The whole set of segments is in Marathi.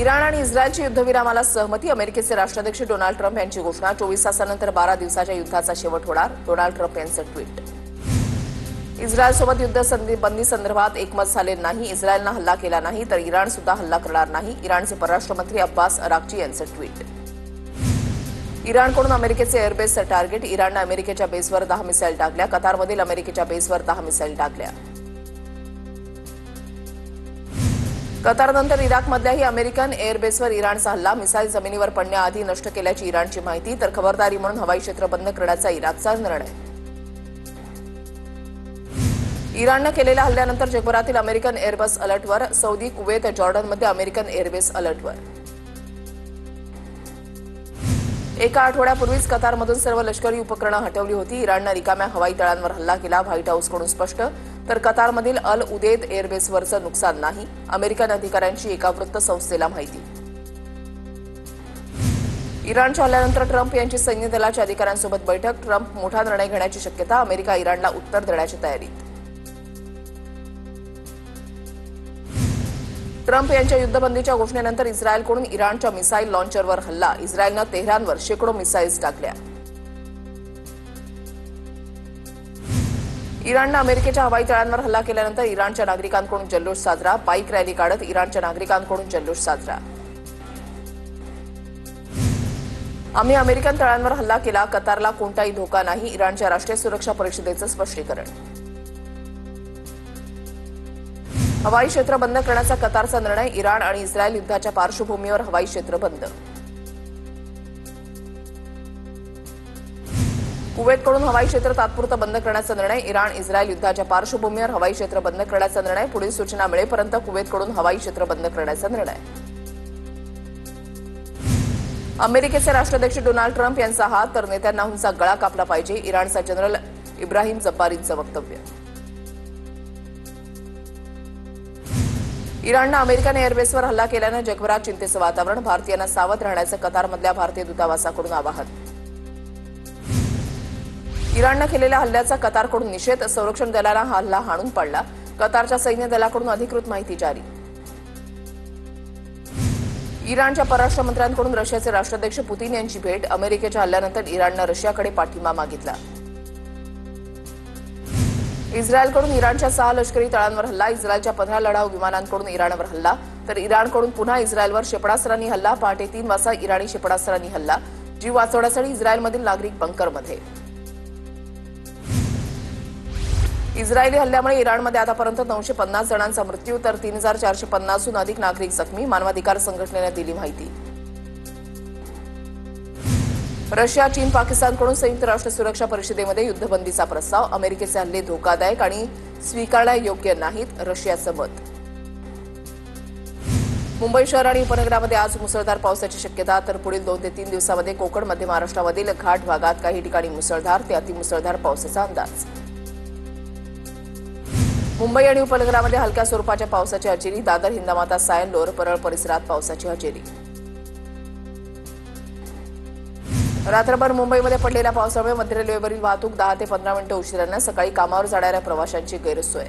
इराण आणि इस्रायलची युद्धविरामाला सहमती. अमेरिकेचे राष्ट्राध्यक्ष डोनाल्ड ट्रम्प यांची घोषणा. 24 तासानंतर 12 दिवसाच्या युद्धाचा शेवट होणार. डोनाल्ड ट्रम्प यांचं ट्विट. इस्रायलसोबत युद्धबंदी संदर्भात एकमत झाले नाही. इस्रायलनं हल्ला केला नाही तर इराण सुद्धा हल्ला करणार नाही. इराणचे परराष्ट्र मंत्री अब्बास अराक्ची यांचं ट्विट. इराणकडून अमेरिकेचे एअरबेस टार्गेट. इराणनं अमेरिकेच्या बेसवर 10 मिसाईल टाकल्या. कतारमधील अमेरिकेच्या बेसवर 10 मिसाईल टाकल्या. कतारनंतर इराकमधल्याही अमेरिकन एअरबेसवर इराणचा हल्ला. मिसाईल जमिनीवर पडण्याआधी नष्ट केल्याची इराणची माहिती. तर खबरदारी म्हणून हवाई क्षेत्र बंद करण्याचा इराकचा निर्णय. इराणनं केलेल्या हल्ल्यानंतर जगभरातील अमेरिकन एअरबेस अलर्टवर. सौदी, कुवेत, जॉर्डनमध्ये अमेरिकन एअरबेस अलर्टवर. एका आठवड्यापूर्वीच कतारमधून सर्व लष्करी उपकरणं हटवली होती. इराणनं रिकाम्या हवाई तळांवर हल्ला केला. व्हाईट हाऊसकडून स्पष्ट. तर कतारमधील अल उदेद एअरबेसवरचं नुकसान नाही. अमेरिकन अधिकाऱ्यांची एका वृत्तसंस्थेला माहिती. इराणच्या हल्ल्यानंतर ट्रम्प यांची सैन्य दलाच्या अधिकाऱ्यांसोबत बैठक. ट्रम्प मोठा निर्णय घेण्याची शक्यता. अमेरिका इराणला उत्तर देण्याची तयारीत. ट्रम्प यांच्या युद्धबंदीच्या घोषणेनंतर इस्रायलकडून इराणच्या मिसाईल लॉन्चरवर हल्ला. इस्रायलनं तेहरानवर शेकडो मिसाईल्स टाकल्या. इराणनं अमेरिकेच्या हवाई तळांवर हल्ला केल्यानंतर इराणच्या नागरिकांकडून जल्लोष साजरा. बाईक रॅली काढत इराणच्या नागरिकांकडून जल्लोष साजरा. आम्ही अमेरिकन तळांवर हल्ला केला. कतारला कोणताही धोका नाही. इराणच्या राष्ट्रीय सुरक्षा परिषदेचं स्पष्टीकरण. हवाई क्षेत्र बंद करण्याचा कतारचा निर्णय. इराण आणि इस्रायल युद्धाच्या पार्श्वभूमीवर हवाई क्षेत्र बंद. कुवेतकडून हवाई क्षेत्र तात्पुरतं बंद करण्याचा निर्णय. इराण इस्रायल युद्धाच्या पार्श्वभूमीवर हवाई क्षेत्र बंद करण्याचा निर्णय. पुढील सूचना मिळेपर्यंत कुवेतकडून हवाई क्षेत्र बंद करण्याचा निर्णय. अमेरिकेचे राष्ट्राध्यक्ष डोनाल्ड ट्रम्प यांचा हात तर नेत्यानाहूंचा गळा कापला पाहिजे. इराणचा जनरल इब्राहिम जब्बारींचं वक्तव्य. इराणनं अमेरिकन एअरबेसवर हल्ला केल्यानं जगभरात चिंतेचं वातावरण. भारतीयांना सावध राहण्याचं कतारमधल्या भारतीय दूतावासाकडून आवाहन. इराणनं केलेल्या हल्ल्याचा कतारकडून निषेध. संरक्षण दलाला हा हल्ला हाणून पाडला. कतारच्या सैन्य दलाकडून अधिकृत माहिती जारी. इराणच्या परराष्ट्र मंत्र्यांकडून रशियाचे राष्ट्राध्यक्ष पुतीन यांची भेट. अमेरिकेच्या हल्ल्यानंतर इराणनं रशियाकडे पाठिंबा मागितला. इस्रायलकडून इराणच्या 6 लष्करी तळांवर हल्ला. इस्रायलच्या 15 लढाऊ विमानांकडून इराणवर हल्ला. तर इराणकडून पुन्हा इस्रायलवर क्षेपणास्त्रांनी हल्ला. पहाटे 3 वाजता इराणी क्षेपणास्त्रांनी हल्ला. जीव वाचवण्यासाठी इस्रायलमधील नागरिक बंकरमध्ये. इस्रायली हल्ल्यामुळे इराणमध्ये आतापर्यंत 950 जणांचा मृत्यू तर 3450हून अधिक नागरिक जखमी. मानवाधिकार संघटनेनं दिली माहिती. रशिया, चीन, पाकिस्तानकडून संयुक्त राष्ट्र सुरक्षा परिषदेमध्ये युद्धबंदीचा प्रस्ताव. अमेरिकेचे हल्ले धोकादायक आणि स्वीकारण्यायोग्य नाहीत, रशियाचं मत. मुंबई शहर आणि उपनगरामध्ये आज मुसळधार पावसाची शक्यता. तर पुढील 2 ते 3 दिवसामध्ये कोकण, मध्य महाराष्ट्रामधील घाट भागात काही ठिकाणी मुसळधार ते अतिमुसळधार पावसाचा अंदाज. मुंबई आणि उपनगरामध्ये हलक्या स्वरूपाच्या पावसाची हजेरी. दादर, हिंदमाता, सायन, लोअर परळ परिसरात पावसाची हजेरी. रात्रभर मुंबईमध्ये पडलेल्या पावसामुळे मध्य रेल्वेवरील वाहतूक 10 ते 15 मिनिटं उशिरानं. सकाळी कामावर जाणाऱ्या प्रवाशांची गैरसोय.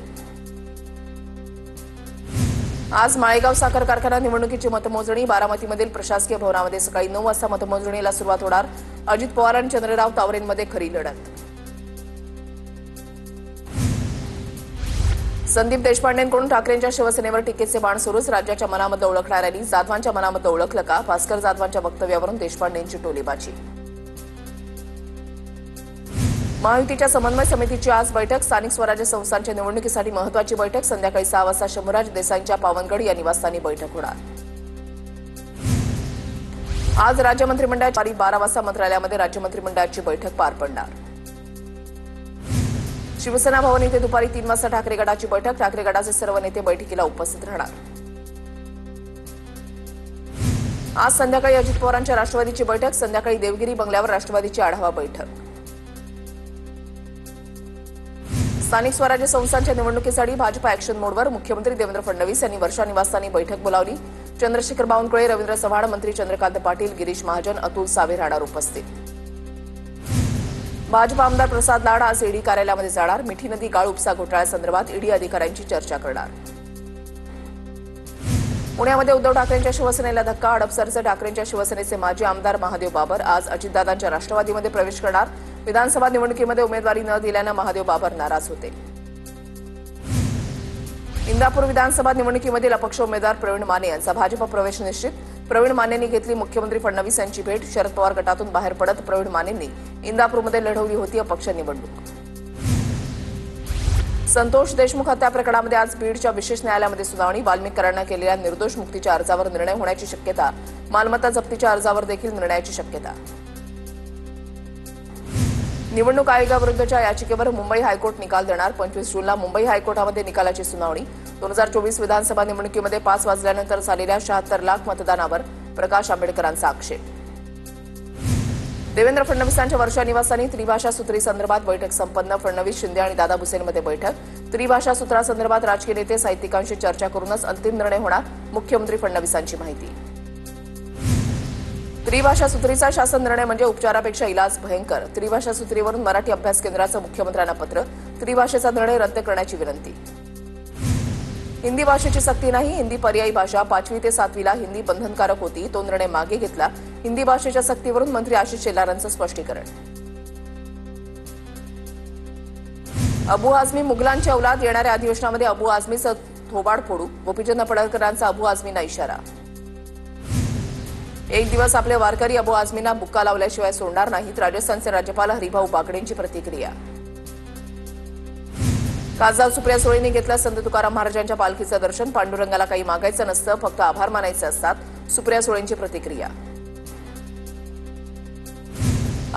आज माळेगाव साखर कारखाना निवडणुकीची मतमोजणी. बारामतीमधील प्रशासकीय भवनामध्ये सकाळी 9 वाजता मतमोजणीला सुरुवात होणार. अजित पवार आणि चंद्रराव तावरेंमध्ये खरी लढत. संदीप देशपांडेंकडून ठाकरेंच्या शिवसेनेवर टीकेचे बाण सुरूच. राज्याच्या मनामध्ये ओळखणाऱ्यांनी जाधवांच्या मनामध्ये ओळखलं का? भास्कर जाधवांच्या वक्तव्यावरून देशपांडेंची टोलेबाजी. महायुतीच्या समन्वय समितीची आज बैठक. स्थानिक स्वराज्य संस्थांच्या निवडणुकीसाठी महत्वाची बैठक. संध्याकाळी 6 वाजता शंभूराज देसाईंच्या पावनगड या निवासस्थानी बैठक होणार. आज राज्य मंत्रिमंडळाची 12 वाजता मंत्रालयामध्ये राज्य मंत्रिमंडळाची बैठक पार पडणार. शिवसेना भवन इथे दुपारी 3 वाजता ठाकरे गटाची बैठक. ठाकरे गटाचे सर्व नेते बैठकीला उपस्थित राहणार. आज संध्याकाळी अजित पवारांच्या राष्ट्रवादीची बैठक. संध्याकाळी देवगिरी बंगल्यावर राष्ट्रवादीची आढावा बैठक. स्थानिक स्वराज्य संस्थांच्या निवडणुकीसाठी भाजप ऍक्शन मोडवर. मुख्यमंत्री देवेंद्र फडणवीस यांनी वर्षा निवासस्थानी बैठक बोलावली. चंद्रशेखर बावनकुळे, रवींद्र चव्हाण, मंत्री चंद्रकांत पाटील, गिरीश महाजन, अतुल सावे राहणार उपस्थित. भाजप आमदार प्रसाद लाड आज ईडी कार्यालयामध्ये जाणार. मिठी नदी गाळ उपसा घोटाळ्यासंदर्भात ईडी अधिकाऱ्यांची चर्चा करणार. पुण्यामध्ये उद्धव ठाकरेंच्या शिवसेनेला धक्का. हडपसरचे ठाकरेंच्या शिवसेनेचे माजी आमदार महादेव बाबर आज अजितदादांच्या राष्ट्रवादीमध्ये प्रवेश करणार. विधानसभा निवडणुकीमध्ये उमेदवारी न दिल्यानं महादेव बाबर नाराज होते. इंदापूर विधानसभा निवडणुकीमधील अपक्ष उमेदवार प्रवीण माने यांचा भाजप प्रवेश निश्चित. प्रवीण मानेंनी घेतली मुख्यमंत्री फडणवीस यांची भेट. शरद पवार गटातून बाहेर पडत प्रवीण मानेंनी इंदापूरमध्ये लढवली होती अपक्ष निवडणूक. संतोष देशमुख हत्या प्रकरणामध्ये आज बीडच्या विशेष न्यायालयामध्ये सुनावणी. वाल्मिकरांना केलेल्या निर्दोष मुक्तीच्या अर्जावर निर्णय होण्याची शक्यता. मालमत्ता जप्तीच्या अर्जावर देखील निर्णयाची शक्यता. निवडणूक आयोगाविरुद्धच्या याचिकेवर मुंबई हायकोर्ट निकाल देणार. 25 जूनला मुंबई हायकोर्टामध्ये निकालाची सुनावणी. 2024 विधानसभा निवडणुकीमध्ये 5 वाजल्यानंतर झालेल्या 76 लाख मतदानावर प्रकाश आंबेडकरांचा आक्षेप. देवेंद्र फडणवीसांच्या वर्षा निवासानी त्रिभाषा सूत्री संदर्भात बैठक संपन्न. फडणवीस, शिंदे आणि दादा भुसेनमध्ये बैठक. त्रिभाषा सूत्रासंदर्भात राजकीय नेते साहित्यिकांशी चर्चा करूनच अंतिम निर्णय होणार. मुख्यमंत्री फडणवीसांची माहिती. त्रिभाषा सूत्रीचा शासन निर्णय म्हणजे उपचारापेक्षा इलाज भयंकर. त्रिभाषा सूत्रीवरून मराठी अभ्यास केंद्राचं मुख्यमंत्र्यांना पत्र. त्रिभाषेचा निर्णय रद्द करण्याची विनंती. हिंदी भाषेची सक्ती नाही. हिंदी पर्यायी भाषा. 5वी ते 7वीला हिंदी बंधनकारक होती. तो निर्णय मागे घेतला. हिंदी भाषेच्या सक्तीवरून मंत्री आशिष शेलारांचं स्पष्टीकरण. अबू आझमी मुघलांची औलाद. येणाऱ्या अधिवेशनामध्ये अबू आझमीचं थोबाड फोडू. गोपीचंद पडळकरांचा अबू आझमींना इशारा. एक दिवस आपले वारकरी अबू आझमींना बुक्का लावल्याशिवाय सोडणार नाहीत. राजस्थानचे राज्यपाल हरिभाऊ बागडेंची प्रतिक्रिया. खासदार सुप्रिया सुळेंनी घेतलं संत तुकाराम महाराजांच्या पालखीचं दर्शन. पांडुरंगाला काही मागायचं नसतं, फक्त आभार मानायचे असतात. सुप्रिया सुळेंची प्रतिक्रिया.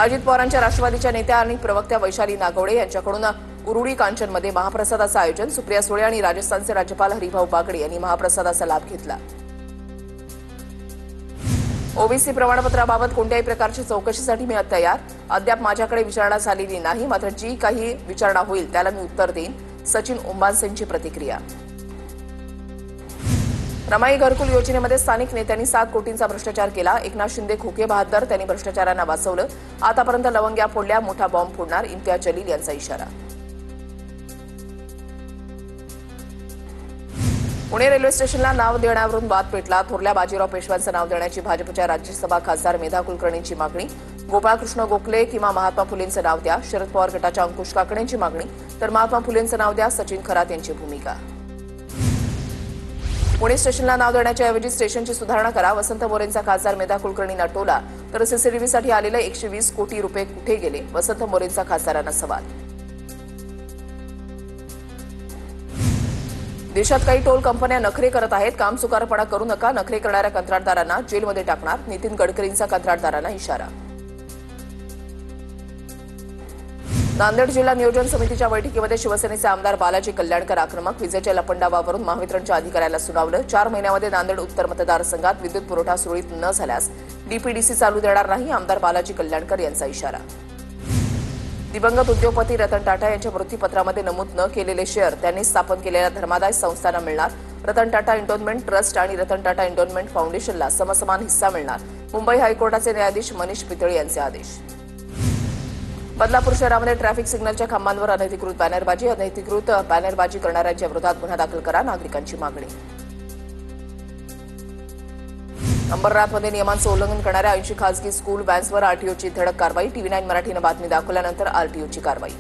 अजित पवारांच्या राष्ट्रवादीच्या नेत्या आणि प्रवक्त्या वैशाली नागवडे यांच्याकडून उरुळी कांचनमध्ये महाप्रसादाचं आयोजन. सुप्रिया सुळे आणि राजस्थानचे राज्यपाल हरिभाऊ बागडे यांनी महाप्रसादाचा लाभ घेतला. ओबीसी प्रमाणपत्राबाबत कोणत्याही प्रकारच्या चौकशीसाठी मी तयार. अद्याप माझ्याकडे विचारणा झालेली नाही, मात्र जी काही विचारणा होईल त्याला मी उत्तर देईन. सचिन उंबानसेंची प्रतिक्रिया. रमाई घरकुल योजनेमध्ये स्थानिक नेत्यांनी 7 कोटींचा भ्रष्टाचार केला. एकनाथ शिंदे खोके बहादर, त्यांनी भ्रष्टाचारांना वाचवलं. आतापर्यंत लवंग्या फोडल्या, मोठा बॉम्ब फोडणार. इम्तियाज जलील यांचा इशारा. पुणे रेल्वे स्टेशनला नाव देण्यावरून वाद पेटला. थोरल्या बाजीराव पेशव्यांचं नाव देण्याची भाजपच्या राज्यसभा खासदार मेधा कुलकर्णींची मागणी. गोपाळकृष्ण गोखले किंवा महात्मा फुलेंचं नाव द्या. शरद पवार गटाच्या अंकुश काकडेंची मागणी. तर महात्मा फुलेंचं नाव द्या. सचिन खरात यांची भूमिका. पुणे स्टेशनला नाव देण्याच्या ऐवजी स्टेशनची सुधारणा करा. वसंत मोरेंचा खासदार मेधा कुलकर्णींना टोला. तर सीसीटीव्हीसाठी आलेले 120 कोटी रुपये कुठे गेले? वसंत मोरेंचा खासदारांना सवाल. देशात काही टोल कंपन्या नखरे करत आहेत. कामचुकारपणा करू नका. नखरे करणाऱ्या कंत्राटदारांना जेलमध्ये टाकणार. नितीन गडकरींचा कंत्राटदारांना इशारा. नांदेड जिल्हा नियोजन समितीच्या बैठकीमध्ये शिवसेनेचे आमदार बालाजी कल्याणकर आक्रमक. विजेच्या लपंडावावरून महावितरणच्या अधिकाऱ्याला सुनावलं. 4 महिन्यामध्ये नांदेड उत्तर मतदारसंघात विद्युत पुरवठा सुरळीत न झाल्यास डीपीडीसी चालू देणार नाही. आमदार बालाजी कल्याणकर यांचा इशारा. दिवंगत उद्योगपती रतन टाटा यांच्या मृत्यूपत्रामध्ये नमूद न केलेले शेअर त्यांनी स्थापन केलेल्या धर्मादाय संस्थांना मिळणार. रतन टाटा एंडोन्मेंट ट्रस्ट आणि रतन टाटा एंडोन्मेंट फाउंडेशनला समसमान हिस्सा मिळणार. मुंबई हायकोर्टाचे न्यायाधीश मनीष पितळे यांचे आदेश. बदलापूर शहरामध्ये ट्रॅफिक सिग्नलच्या खांबांवर अनधिकृत बॅनरबाजी. अनधिकृत बॅनरबाजी करणाऱ्यांच्या विरोधात गुन्हा दाखल करा. नागरिकांची मागणी. अंबरनाथमध्ये नियमांचं उल्लंघन करणाऱ्या 80 खासगी स्कूल व्हॅन्सवर आरटीओची धडक कारवाई. TV9 मराठीनं बातमी दाखवल्यानंतर आरटीओची कारवाई.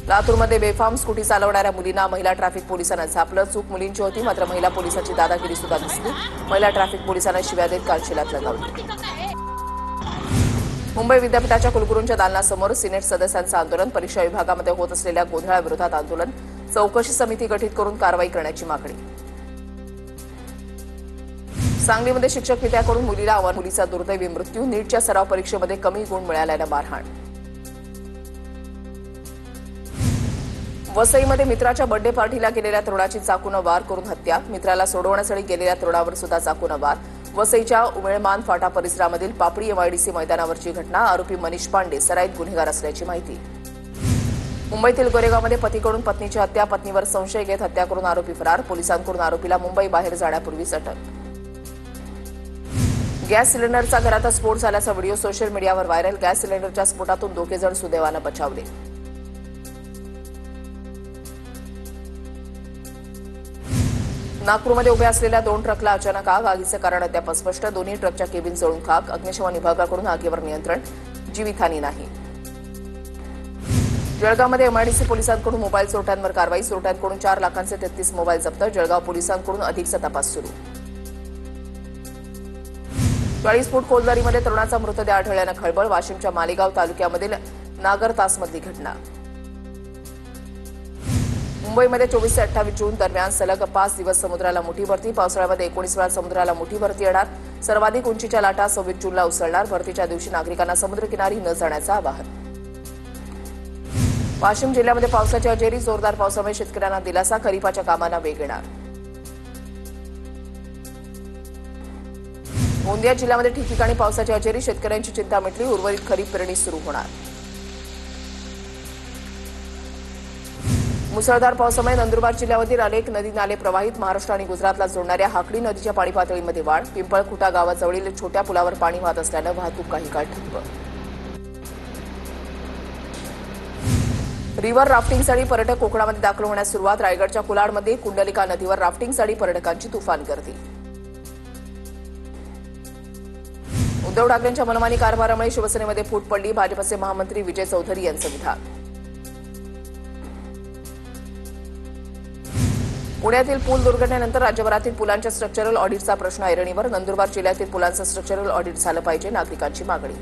लातूरमध्ये बेफाम स्कूटी चालवणाऱ्या मुलींना महिला ट्रॅफिक पोलिसांना झापलं. चूक मुलींची होती, मात्र महिला पोलिसांची दादागिरी सुद्धा दिसली. महिला ट्रॅफिक पोलिसांना शिव्या देत कालशिलात लगावली. मुंबई विद्यापीठाच्या कुलगुरूंच्या दालनासमोर सिनेट सदस्यांचं आंदोलन. परीक्षा विभागामध्ये होत असलेल्या गोंधळाविरोधात आंदोलन. चौकशी समिती गठीत करून कारवाई करण्याची मागणी. सांगलीमध्ये शिक्षक पित्याकडून मुलीला मुलीचा दुर्दैवी मृत्यू. नीटच्या सराव परीक्षेमध्ये कमी गुण मिळाल्यानं मारहाण. वसईमध्ये मित्राच्या बर्थडे पार्टीला गेलेल्या तरुणाची चाकूनं वार करून हत्या. मित्राला सोडवण्यासाठी गेलेल्या तरुणावर सुद्धा चाकूनं वार. वसईच्या उमेळमान फाटा परिसरामधील पापडी एमआयडीसी मैदानावरची घटना. आरोपी मनीष पांडे सराईत गुन्हेगार असल्याची माहिती. मुंबईतील गोरेगावमध्ये पतीकडून पत्नीची हत्या. पत्नीवर संशय घेत हत्या करून आरोपी फरार. पोलिसांकडून आरोपीला मुंबई बाहेर जाण्यापूर्वीच अटक. गॅस सिलेंडरचा घरात स्फोट झाल्याचा व्हिडिओ सोशल मीडियावर व्हायरल. गॅस सिलेंडरच्या स्फोटातून 2 जण सुदैवानं बचावले. नागपूरमध्ये उभ्या असलेल्या 2 ट्रकला अचानक आग. आगीचं कारण अद्याप अस्पष्ट. दोन्ही ट्रकच्या केबिन जळून खाक. अग्निशमन विभागाकडून आगीवर नियंत्रण. जीवितहानी नाही. जळगावमध्ये एमआयडीसी पोलिसांकडून मोबाईल चोरट्यांवर कारवाई. चोरट्यांकडून 4 लाखांचे 33 मोबाईल जप्त. जळगाव पोलिसांकडून अधिकचा तपास सुरू. 40 फूट खोलदरीमध्ये तरुणाचा मृतदेह आढळल्यानं खळबळ. वाशिमच्या मालेगाव तालुक्यामधील नागर तासमधली घटना. मुंबईमध्ये 24 ते 28 जून दरम्यान सलग 5 दिवस समुद्राला मोठी भरती. पावसाळ्यामध्ये 19 वेळा समुद्राला मोठी भरती येणार. सर्वाधिक उंचीच्या लाटा 26 जूनला उसळणार. भरतीच्या दिवशी नागरिकांना समुद्रकिनारी न जाण्याचं आवाहन. वाशिम जिल्ह्यामध्ये पावसाची हजेरी. जोरदार पावसामुळे शेतकऱ्यांना दिलासा. खरीपाच्या कामांना वेग येणार. गोंदिया जिल्ह्यामध्ये ठिकठिकाणी पावसाची हजेरी. शेतकऱ्यांची चिंता मिटली. उर्वरित खरीप पेरणी सुरू होणार. मुसळधार पावसामुळे नंदुरबार जिल्ह्यामधील अनेक नदी नाले प्रवाहित. महाराष्ट्र आणि गुजरातला जोडणाऱ्या हाकडी नदीच्या पाणी पातळीमध्ये वाढ. पिंपळखुटा गावाजवळील छोट्या पुलावर पाणी वाहत असल्यानं वाहतूक काही काळ ठप्प. रिव्हर राफ्टिंगसाठी पर्यटक कोकणामध्ये दाखल होण्यास सुरुवात. रायगडच्या कुलाडमध्ये कुंडलिका नदीवर राफ्टिंगसाठी पर्यटकांची तुफान गर्दी. उद्धव ठाकरेंच्या मनमानी कारभारामुळे शिवसेनेमध्ये फूट पडली. भाजपचे महामंत्री विजय चौधरी यांचं विधान. पुण्यातील पूल दुर्घटनेनंतर राज्यभरातील पुलांच्या स्ट्रक्चरल ऑडिटचा प्रश्न ऐरणीवर. नंदुरबार जिल्ह्यातील पुलांचं स्ट्रक्चरल ऑडिट झालं पाहिजे. नागरिकांची मागणी.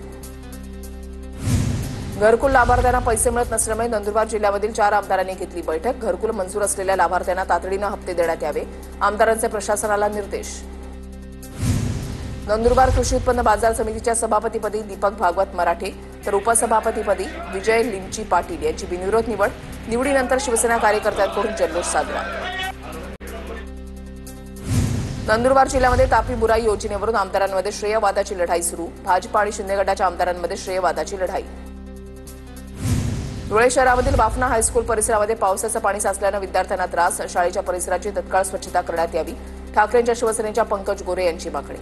घरकुल लाभार्थ्यांना पैसे मिळत नसल्यामुळे नंदुरबार जिल्ह्यामधील 4 आमदारांनी घेतली बैठक. घरकुल मंजूर असलेल्या लाभार्थ्यांना तातडीनं हप्ते देण्यात यावे. आमदारांचे प्रशासनाला निर्देश. नंदुरबार कृषी उत्पन्न बाजार समितीच्या सभापतीपदी दीपक भागवत मराठे तर उपसभापतीपदी विजय लिंची पाटील यांची बिनविरोध निवड. निवडीनंतर शिवसेना कार्यकर्त्यांकडून जल्लोष साजरा. नंदुरबार जिल्ह्यामध्ये तापी बुराई योजनेवरून आमदारांमध्ये श्रेयवादाची लढाई सुरू. भाजपा आणि शिंदे गटाच्या आमदारांमध्ये श्रेयवादाची लढाई. धुळे शहरामधील बाफना हायस्कूल परिसरामध्ये पावसाचं पाणी साचल्यानं विद्यार्थ्यांना त्रास. शाळेच्या परिसराची तत्काळ स्वच्छता करण्यात यावी. ठाकरेंच्या शिवसेनेच्या पंकज गोरे यांची मागणी.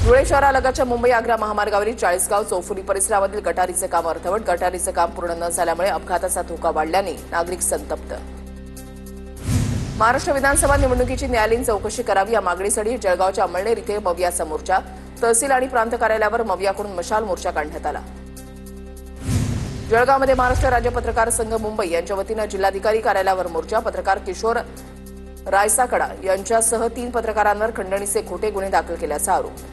धुळे शहरालगतच्या मुंबई आग्रा महामार्गावरील 40गाव चौफुली परिसरामधील गटारीचे काम अर्धवट. गटारीचं काम पूर्ण न झाल्यामुळे अपघाताचा धोका वाढल्याने नागरिक संतप्त. महाराष्ट्र विधानसभा निवडणुकीची न्यायालयीन चौकशी करावी या मागणीसाठी जळगावच्या अमळनेर इथे मवियाचा मोर्चा. तहसील आणि प्रांत कार्यालयावर मवियाकडून मशाल मोर्चा काढण्यात आला. जळगावमध्ये महाराष्ट्र राज्य पत्रकार संघ मुंबई यांच्या वतीनं जिल्हाधिकारी कार्यालयावर मोर्चा. पत्रकार किशोर रायसाकडा यांच्यासह 3 पत्रकारांवर खंडणीचे खोटे गुन्हे दाखल केल्याचा आरोप.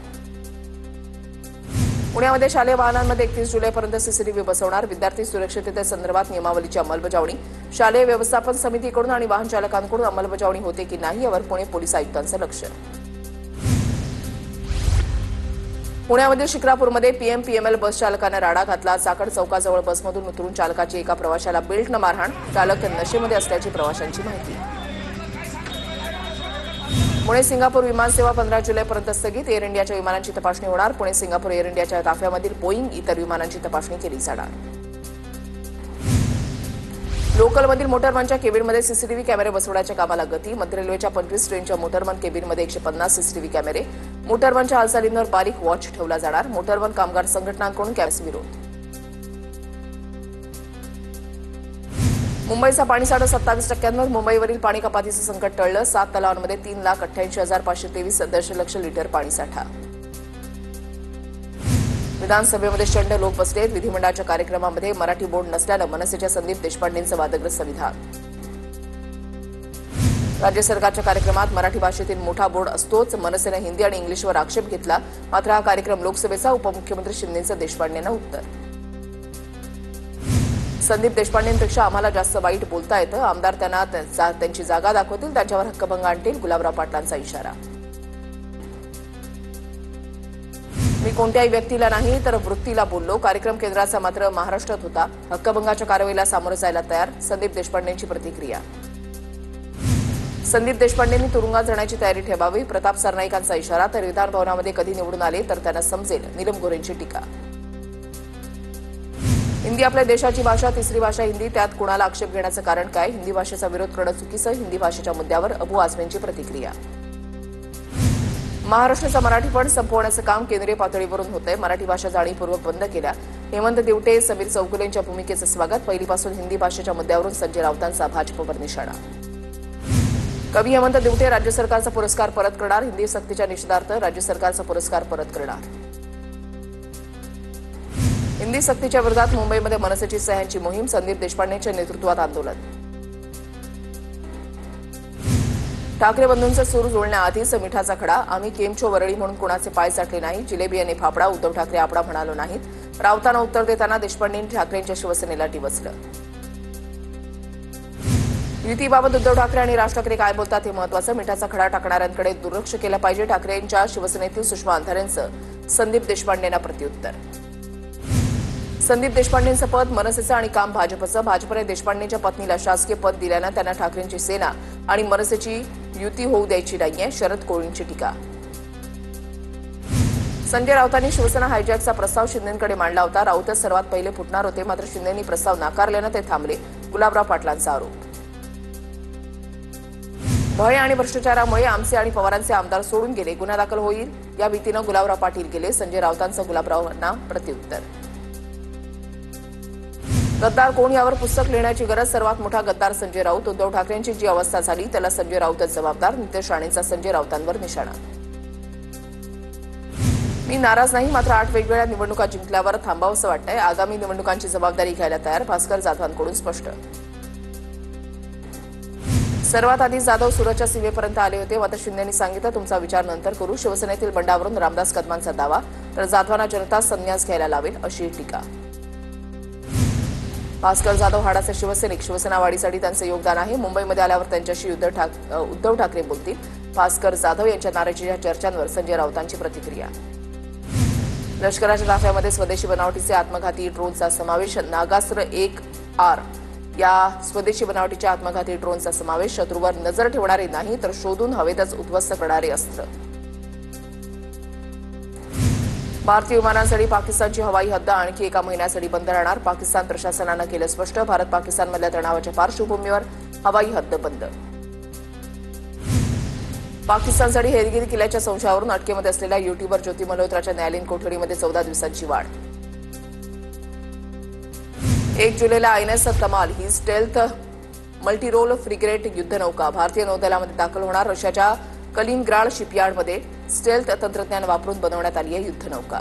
पुण्यामध्ये शालेय वाहनांमध्ये 31 जुलैपर्यंत सीसीटीव्ही बसवणार. विद्यार्थी सुरक्षिततेसंदर्भात नियमावलीची अंमलबजावणी. शालेय व्यवस्थापन समितीकडून आणि वाहन चालकांकडून अंमलबजावणी होते की नाही यावर पुणे पोलीस आयुक्तांचं लक्ष. पुण्यामधील शिक्रापूरमध्ये पीएमपीएमएल बस चालकानं राडा घातला. चाकण चौकाजवळ बसमधून उतरून चालकाची एका प्रवाशाला बेल्टनं मारहाण. चालक नशेमध्ये असल्याची प्रवाशांची माहिती. पुणे सिंगापूर विमानसेवा 15 जुलैपर्यंत स्थगित. एअर इंडियाच्या विमानांची तपासणी होणार. पुणे सिंगापूर एअर इंडियाच्या ताफ्यामधील बोईंग इतर विमानांची तपासणी केली जाणार. लोकलमधील मोटरमनच्या केबिनमध्ये सीसीटीव्ही कॅमेरे बसवण्याच्या कामाला गती. मध्य रेल्वेच्या 25 ट्रेनच्या मोटरमन केबिनमध्ये 150 सीसीटीव्ही कॅमेरे. मोटरमनच्या हालचालींवर बारीक वॉच ठेवला जाणार. मोटरमन कामगार संघटनांकडून कॅमेऱ्यास विरोध. मुंबईचा पाणीसाठा 27%. मुंबईवरील पाणी कपातीचं संकट टळलं. 7 तलावांमध्ये 3,88,523 दशलक्ष लिटर पाणीसाठा. विधानसभेमध्ये शंड लोक बसलेत. विधिमंडळाच्या कार्यक्रमामध्ये मराठी बोर्ड नसल्यानं मनसेच्या संदीप देशपांडेंचं वादग्रस्त विधान. राज्य सरकारच्या कार्यक्रमात मराठी भाषेतील मोठा बोर्ड असतोच. मनसेनं हिंदी आणि इंग्लिशवर आक्षेप घेतला. मात्र हा कार्यक्रम लोकसभेचा. उपमुख्यमंत्री शिंदेंचं देशपांडेंना उत्तर. संदीप देशपांडेंपेक्षा आम्हाला जास्त वाईट बोलता येतं. आमदार त्यांना त्यांची जागा दाखवतील, त्यांच्यावर हक्कभंग आणतील. गुलाबराव पाटलांचा इशारा. मी कोणत्याही व्यक्तीला नाही तर वृत्तीला बोललो. कार्यक्रम केंद्राचा मात्र महाराष्ट्रात होता. हक्कभंगाच्या कारवाईला सामोरं जायला तयार. संदीप देशपांडेंची प्रतिक्रिया. संदीप देशपांडेंनी तुरुंगात जाण्याची तयारी ठेवावी. प्रताप सरनाईकांचा इशारा. तर विधानभवनामध्ये कधी निवडून आले तर त्यांना समजेल. नीलम गोरेंची टीका. हिंदी आपल्या देशाची भाषा, तिसरी भाषा हिंदी. त्यात कुणाला आक्षेप घेण्याचं कारण काय? हिंदी भाषेचा विरोध करणं चुकीचं. हिंदी भाषेच्या मुद्द्यावर अबू आझमींची प्रतिक्रिया. महाराष्ट्राचा मराठीपण संपवण्याचं काम केंद्रीय पातळीवरून होतंय. मराठी भाषा जाणीवपूर्वक बंद केल्या. हेमंत दिवटे, समीर चौगुलेंच्या भूमिकेचं स्वागत. पहिलीपासून हिंदी भाषेच्या मुद्द्यावरून संजय राऊतांचा भाजपवर निशाणा. कवी हेमंत दिवटे राज्य सरकारचा पुरस्कार परत करणार. हिंदी सक्तीच्या निषेधार्थ राज्य सरकारचा पुरस्कार परत करणार. हिंदी सक्तीच्या विरोधात मुंबईमध्ये मनसेची सह्यांची मोहीम. संदीप देशपांडेंच्या नेतृत्वात आंदोलन. ठाकरे बंधूंचं सूर जुळण्याआधीच मिठाचा खडा. आम्ही केमचो वरळी म्हणून कुणाचे पाय चाटले नाही. जिलेबी आणि फाफडा. उद्धव ठाकरे आपडा म्हणालो नाहीत. राऊतांना उत्तर देताना देशपांडेंनी ठाकरेंच्या शिवसेनेला डिवचलं. युतीबाबत उद्धव ठाकरे आणि राज ठाकरे काय बोलतात हे महत्त्वाचं. मिठाचा खडा टाकणाऱ्यांकडे दुर्लक्ष केलं पाहिजे. ठाकरेंच्या शिवसेनेतील सुषमा अंधारेंचं संदीप देशपांडेंना प्रत्युत्तर. संदीप देशपांडेंचं पद मनसेचं आणि काम भाजपचं. भाजपने देशपांडेंच्या पत्नीला शासकीय पद दिल्यानं त्यांना ठाकरेंची सेना आणि मनसेची युती होऊ द्यायची नाहीये. शरद कोळींची टीका. संजय राऊतांनी शिवसेना हायजॅकचा प्रस्ताव शिंदेंकडे मांडला होता. राऊतच सर्वात पहिले फुटणार होते, मात्र शिंदेंनी प्रस्ताव नाकारल्यानं ते थांबले. गुलाबराव पाटलांचा आरोप. भय आणि भ्रष्टाचारामुळे आमचे आणि पवारांचे आमदार सोडून गेले. गुन्हा दाखल होईल या भीतीनं गुलाबराव पाटील गेले. संजय राऊतांचं गुलाबरावांना प्रत्युत्तर. गद्दार कोण यावर पुस्तक लिहिण्याची गरज. सर्वात मोठा गद्दार संजय राऊत. उद्धव ठाकरेंची जी अवस्था झाली त्याला संजय राऊतच जबाबदार. नितेश राणेंचा संजय राऊतांवर निशाणा. मी नाराज नाही, मात्र 8 वेगवेगळ्या निवडणुका जिंकल्यावर थांबावंसं वाटतंय. आगामी निवडणुकांची जबाबदारी घ्यायला तयार. भास्कर जाधवांकडून स्पष्ट. सर्वात आधी जाधव सुरतच्या सीमेपर्यंत आले होते, मात्र शिंदेंनी सांगितलं तुमचा विचार नंतर करू. शिवसेनेतील बंडावरून रामदास कदमांचा दावा. तर जाधवांना जनता संन्यास घ्यायला लावेल अशी टीका. भास्कर जाधव हाडाचे शिवसैनिक. शिवसेना वाढीसाठी त्यांचं योगदान आहे. मुंबईमध्ये आल्यावर त्यांच्याशी उद्धव ठाकरे बोलतील. भास्कर जाधव यांच्या नाराजीच्या चर्चांवर संजय राऊतांची प्रतिक्रिया. लष्कराच्या ताफ्यामध्ये स्वदेशी बनावटीचे आत्मघाती ड्रोनचा समावेश. नागास्त्र 1R या स्वदेशी बनावटीच्या आत्मघाती ड्रोनचा समावेश. शत्रूवर नजर ठेवणारे नाही तर शोधून हवेतच उद्ध्वस्त करणारे अस्त्र. भारतीय विमानांसाठी पाकिस्तानची हवाई हद्द आणखी 1 महिन्यासाठी बंद राहणार. पाकिस्तान प्रशासनानं केलं स्पष्ट. भारत पाकिस्तानमधल्या तणावाच्या पार्श्वभूमीवर हवाई हद्द बंद. पाकिस्तानसाठी हेरगिरी केल्याच्या संशयावरून अटकेमध्ये असलेल्या युट्यूबर ज्योती मल्होत्राच्या न्यायालयीन कोठडीमध्ये 14 दिवसांची वाढ. 1 जुलैला आयएनएस कमाल ही स्टेल्थ मल्टीरोल फ्रिगेट युद्धनौका भारतीय नौदलामध्ये दाखल होणार. रशियाच्या कलिनग्राड शिपयार्डमध्ये स्टेल्थ तंत्रज्ञान वापरून बनवण्यात आली आहे युद्धनौका.